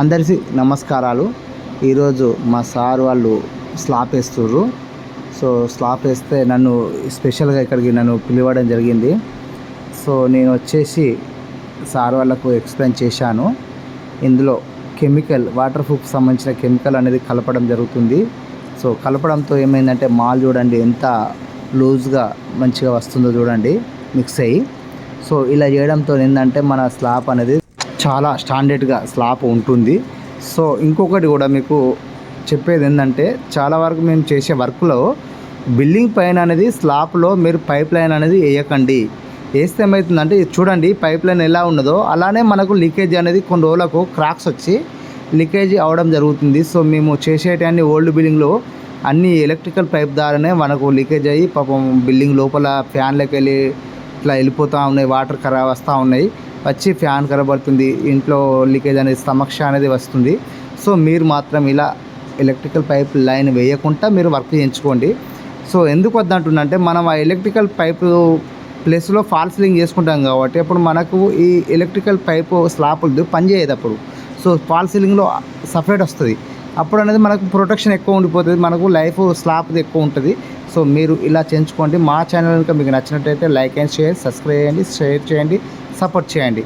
అందరికీ నమస్కారాలు. ఈరోజు మా సార్ వాళ్ళు స్లాబ్ వేస్తుర్రు. సో స్లాబ్ వేస్తే నన్ను స్పెషల్గా ఇక్కడికి పిలవడం జరిగింది. సో నేను వచ్చేసి సార్ వాళ్ళకు ఎక్స్ప్లెయిన్ చేశాను. ఇందులో కెమికల్ వాటర్ ప్రూఫ్కి సంబంధించిన కెమికల్ అనేది కలపడం జరుగుతుంది. సో కలపడంతో ఏమైందంటే మాల్ చూడండి ఎంత లూజ్గా మంచిగా వస్తుందో చూడండి మిక్స్ అయ్యి. సో ఇలా చేయడంతో ఏంటంటే మన స్లాబ్ అనేది చాలా స్టాండర్డ్గా స్లాబ్ ఉంటుంది. సో ఇంకొకటి కూడా మీకు చెప్పేది ఏంటంటే చాలా వరకు మేము చేసే వర్క్లో బిల్డింగ్ పైన అనేది స్లాబ్లో మీరు పైప్ లైన్ అనేది వేయకండి. వేస్తే ఏమవుతుందంటే చూడండి పైప్ లైన్ ఎలా ఉన్నదో అలానే మనకు లీకేజ్ అనేది కొన్ని రోజులకు క్రాక్స్ వచ్చి లీకేజ్ అవడం జరుగుతుంది. సో మేము చేసేటన్ని ఓల్డ్ బిల్డింగ్లో అన్ని ఎలక్ట్రికల్ పైప్ ద్వారానే మనకు లీకేజ్ అయ్యి పాపం బిల్డింగ్ లోపల ఫ్యాన్లోకి వెళ్ళి ఇట్లా వెళ్ళిపోతూ ఉన్నాయి, వాటర్ ఖరాబ్ వస్తూ ఉన్నాయి, వచ్చి ఫ్యాన్ ఖరాబ్ అవుతుంది, ఇంట్లో లీకేజ్ అనేది సమస్య అనేది వస్తుంది. సో మీరు మాత్రం ఇలా ఎలక్ట్రికల్ పైప్ లైన్ వేయకుండా మీరు వర్క్ చేయించుకోండి. సో ఎందుకు వద్దంటుందంటే మనం ఆ ఎలక్ట్రికల్ పైపు ప్లేస్లో ఫాల్ సీలింగ్ చేసుకుంటాం కాబట్టి అప్పుడు మనకు ఈ ఎలక్ట్రికల్ పైపు స్లాబ్ పనిచేయదు. అప్పుడు సో ఫాల్ సీలింగ్లో సపరేట్ వస్తుంది. అప్పుడు అనేది మనకు ప్రొటెక్షన్ ఎక్కువ ఉండిపోతుంది, మనకు లైఫ్ స్లాబ్ది ఎక్కువ ఉంటుంది. సో మీరు ఇలా చేయించుకోండి. మా ఛానల్ కనుక మీకు నచ్చినట్టయితే లైక్ అండ్ షేర్, సబ్స్క్రైబ్ చేయండి, షేర్ చేయండి, సపోర్ట్ చేయండి.